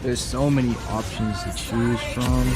There's so many options to choose from.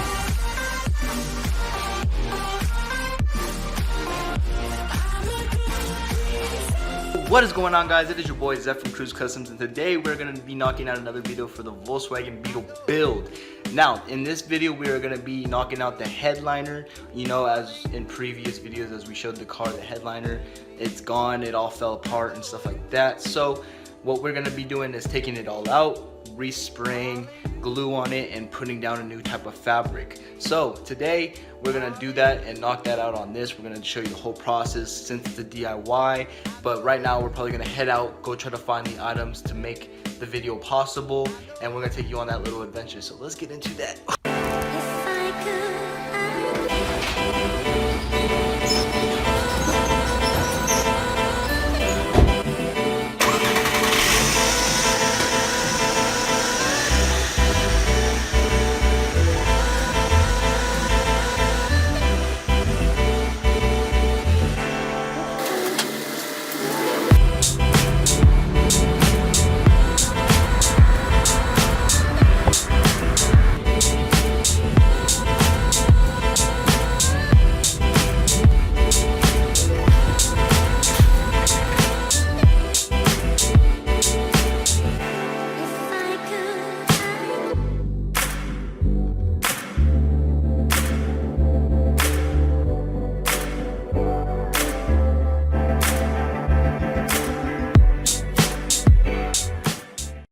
What is going on, guys? It is your boy Zeph from Cruise Customs, and today we're going to be knocking out another video for the Volkswagen Beetle build. Now, in this video, we are going to be knocking out the headliner. You know, as in previous videos, as we showed the car, the headliner, it's gone, it all fell apart and stuff like that. So what we're going to be doing is taking it all out, respraying glue on it, and putting down a new type of fabric. So today we're gonna do that and knock that out on this. We're gonna show you the whole process since it's a DIY, but right now we're probably gonna head out, go try to find the items to make the video possible, and we're gonna take you on that little adventure. So let's get into that.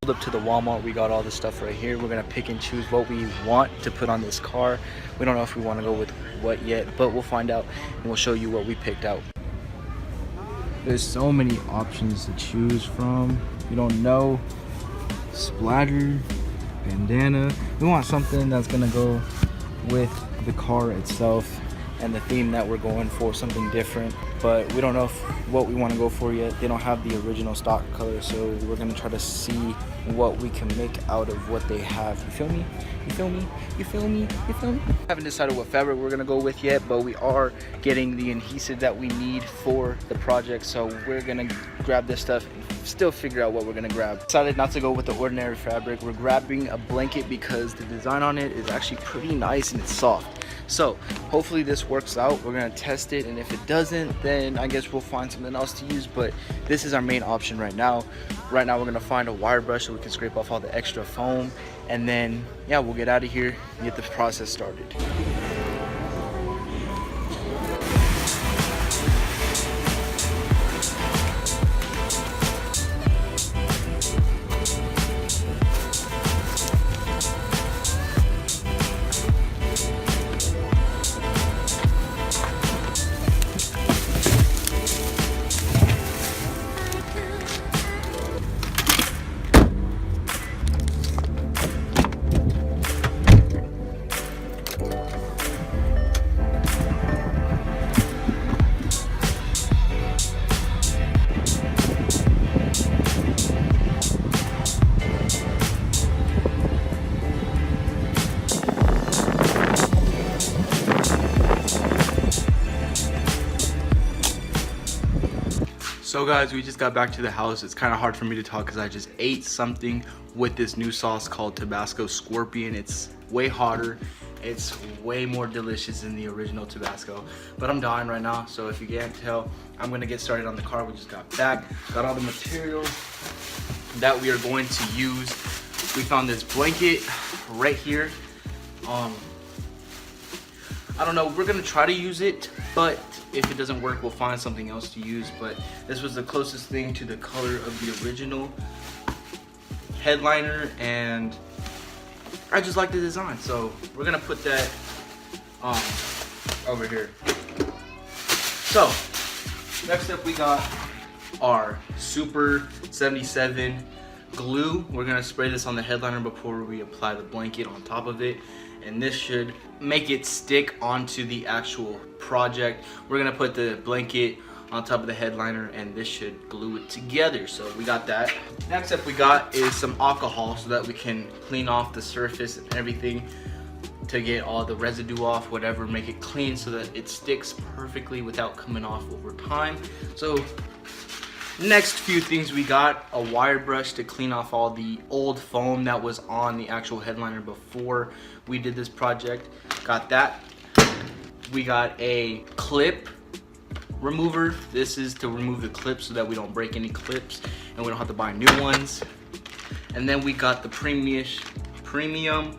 Up to the Walmart, we got all the stuff right here. We're gonna pick and choose what we want to put on this car. We don't know if we want to go with what yet, but we'll find out and we'll show you what we picked out. There's so many options to choose from. You don't know. Splatter, bandana. We want something that's gonna go with the car itself and the theme that we're going for, something different, but we don't know what we want to go for yet. They don't have the original stock color, so we're gonna try to see what we can make out of what they have. You feel me? You feel me? You feel me? You feel me? Haven't decided what fabric we're gonna go with yet, but we are getting the adhesive that we need for the project, so we're gonna grab this stuff and still figure out what we're gonna grab. Decided not to go with the ordinary fabric. We're grabbing a blanket because the design on it is actually pretty nice and it's soft. So hopefully this works out. We're gonna test it, and if it doesn't, then I guess we'll find something else to use, but this is our main option right now. Right now we're gonna find a wire brush so we can scrape off all the extra foam, and then yeah, we'll get out of here and get the process started. So guys, we just got back to the house. It's kind of hard for me to talk because I just ate something with this new sauce called Tabasco Scorpion. It's way hotter. It's way more delicious than the original Tabasco. But I'm dying right now, so if you can't tell, I'm gonna get started on the car. We just got back, got all the materials that we are going to use. We found this blanket right here. I don't know, we're gonna try to use it, but if it doesn't work, we'll find something else to use. But this was the closest thing to the color of the original headliner, and I just like the design, so we're gonna put that over here. So next up, we got our Super 77 glue. We're gonna spray this on the headliner before we apply the blanket on top of it, and this should make it stick onto the actual project. We're gonna put the blanket on top of the headliner, and this should glue it together. So we got that. Next up we got is some alcohol so that we can clean off the surface and everything to get all the residue off, whatever, make it clean so that it sticks perfectly without coming off over time. So Next few things, we got a wire brush to clean off all the old foam that was on the actual headliner before we did this project. Got that. We got a clip remover. This is to remove the clips so that we don't break any clips and we don't have to buy new ones. And then we got the premium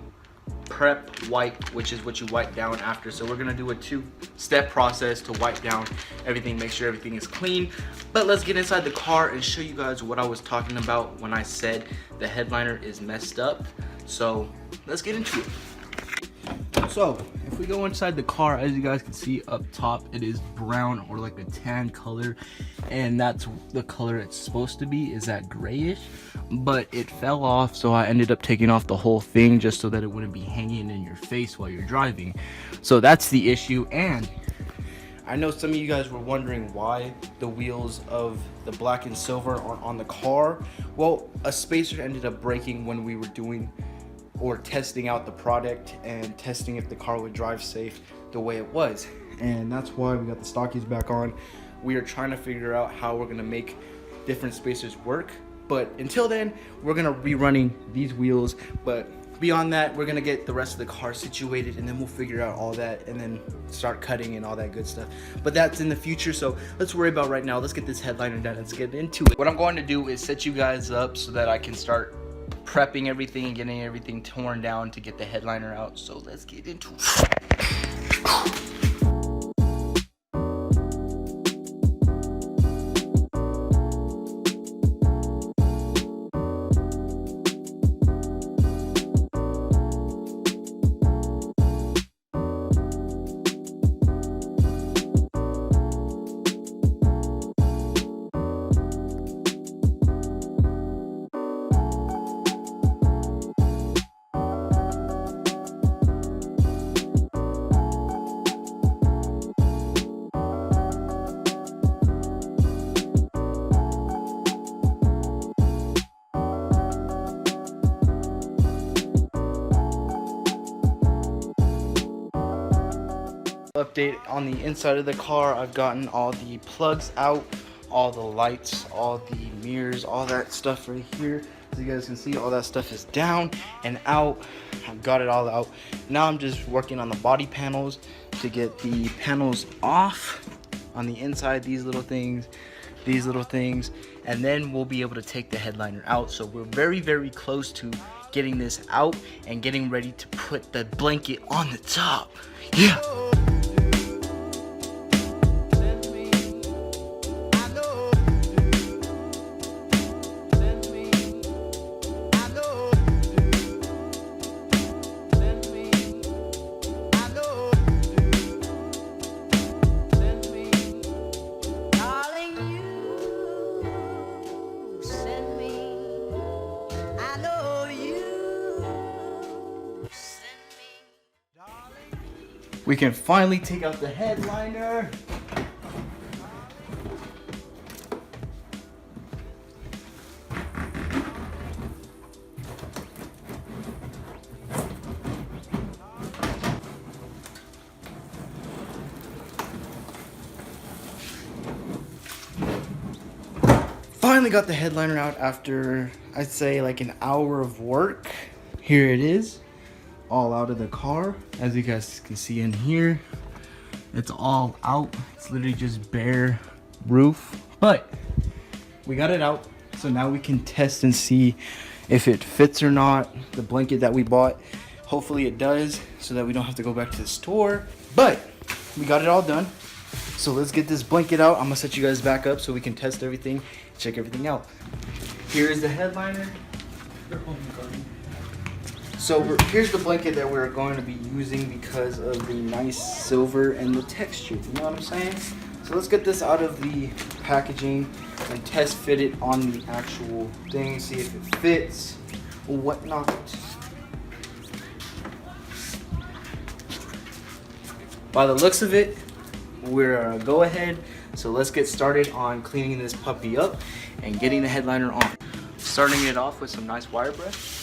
prep wipe, which is what you wipe down after. So we're gonna do a two-step process to wipe down everything, make sure everything is clean. But let's get inside the car and show you guys what I was talking about when I said the headliner is messed up. So let's get into it. So if we go inside the car, as you guys can see up top, it is brown or like a tan color, and that's the color it's supposed to be, is that grayish, but it fell off, so I ended up taking off the whole thing just so that it wouldn't be hanging in your face while you're driving. So that's the issue. And I know some of you guys were wondering why the wheels of the black and silver are on the car. Well, a spacer ended up breaking when we were doing or testing out the product and testing if the car would drive safe the way it was. And that's why we got the stockies back on. We are trying to figure out how we're gonna make different spacers work. But until then, we're gonna be running these wheels. But beyond that, we're gonna get the rest of the car situated, and then we'll figure out all that and then start cutting and all that good stuff. But that's in the future, so let's worry about right now. Let's get this headliner done. Let's get into it. What I'm going to do is set you guys up so that I can start prepping everything and getting everything torn down to get the headliner out. So let's get into it. Update on the inside of the car. I've gotten all the plugs out, all the lights, all the mirrors, all that stuff right here. As you guys can see, all that stuff is down and out. I've got it all out. Now I'm just working on the body panels to get the panels off on the inside, these little things, and then we'll be able to take the headliner out. So we're very, very close to getting this out and getting ready to put the blanket on the top. Yeah. We can finally take out the headliner. Finally got the headliner out after, I'd say, like an hour of work. Here it is, all out of the car. As you guys can see in here, it's all out. It's literally just bare roof, but we got it out. So now we can test and see if it fits or not, the blanket that we bought. Hopefully it does, so that we don't have to go back to the store. But we got it all done. So let's get this blanket out. I'm gonna set you guys back up so we can test everything, check everything out. Here is the headliner. So here's the blanket that we're going to be using because of the nice silver and the texture, you know what I'm saying? So let's get this out of the packaging and test fit it on the actual thing, see if it fits or whatnot. By the looks of it, we're go ahead. So let's get started on cleaning this puppy up and getting the headliner on. Starting it off with some nice wire brush.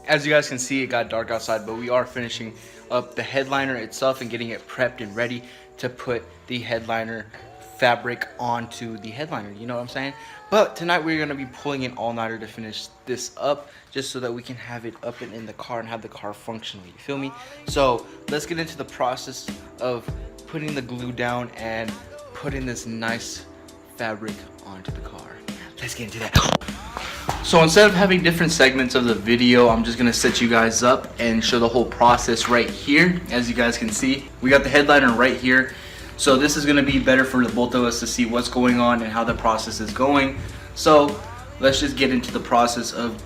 As you guys can see, it got dark outside, but we are finishing up the headliner itself and getting it prepped and ready to put the headliner fabric onto the headliner, you know what I'm saying? But tonight we're going to be pulling an all-nighter to finish this up, just so that we can have it up and in the car and have the car functional, you feel me? So let's get into the process of putting the glue down and putting this nice fabric onto the car. Let's get into that. So instead of having different segments of the video, I'm just gonna set you guys up and show the whole process right here. As you guys can see, we got the headliner right here. So this is gonna be better for the both of us to see what's going on and how the process is going. So let's just get into the process of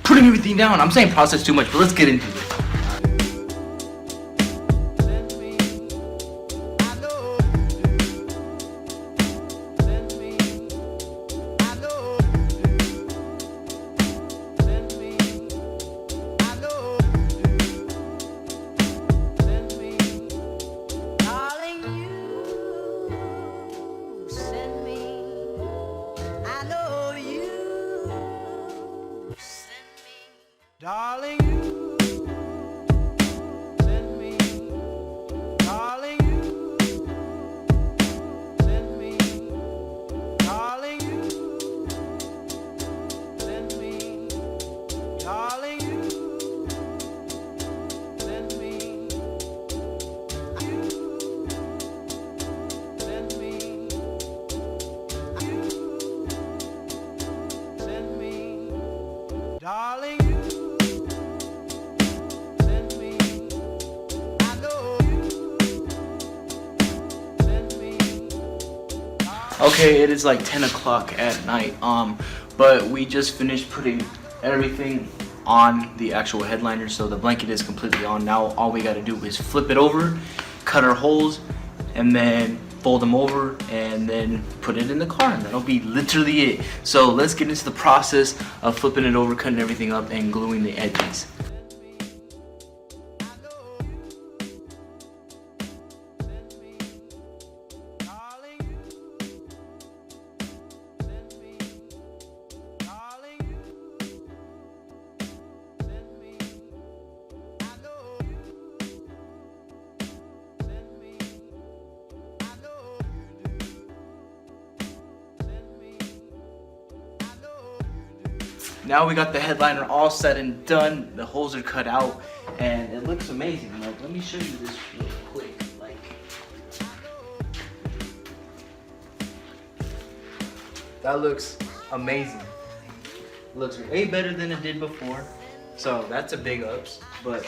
putting everything down. I'm saying process too much, but let's get into it. Darling, you send me. Darling, you send me. Darling, you send me. Darling, you send me. You send me. You send me. Darling, you. Okay, it is like 10 o'clock at night, but we just finished putting everything on the actual headliner, so the blanket is completely on. Now all we got to do is flip it over, cut our holes, and then fold them over, and then put it in the car, and that'll be literally it. So let's get into the process of flipping it over, cutting everything up, and gluing the edges. Now we got the headliner all set and done. The holes are cut out and it looks amazing. Like, let me show you this real quick. Like, that looks amazing. Looks way better than it did before. So that's a big ups, but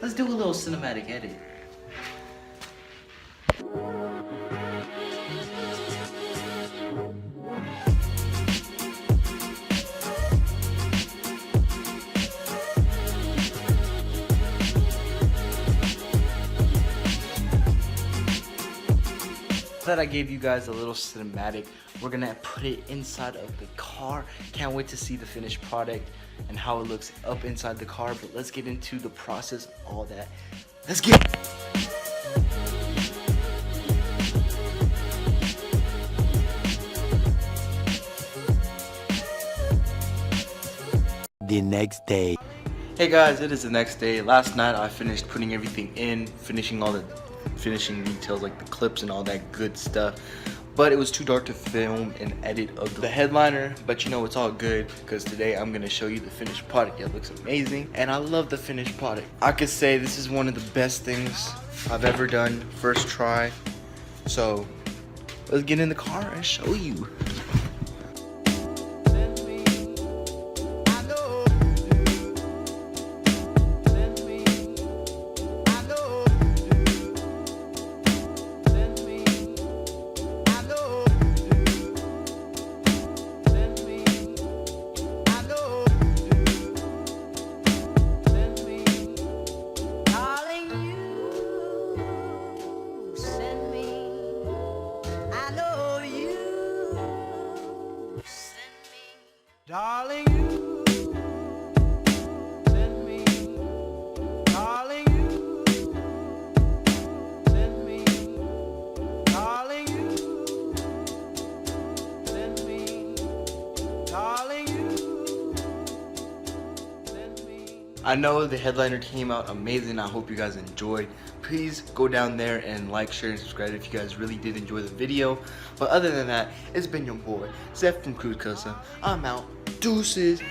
let's do a little cinematic edit. That I gave you guys a little cinematic. We're gonna put it inside of the car. Can't wait to see the finished product and how it looks up inside the car, but let's get into the process of all that. Let's get it. The next day. Hey guys, it is the next day. Last night I finished putting everything in, finishing all the finishing details like the clips and all that good stuff, but it was too dark to film and edit of the headliner. But you know, it's all good because today I'm gonna show you the finished product. It looks amazing and I love the finished product. I could say this is one of the best things I've ever done, first try. So let's get in the car and show you. Darling, you send me. Darling, you send me. Darling, you send me. Darling, you send me. I know the headliner came out amazing. I hope you guys enjoyed. Please go down there and like, share, and subscribe if you guys really did enjoy the video. But other than that, it's been your boy, Zeph from Cruise Custom. I'm out. Deuces.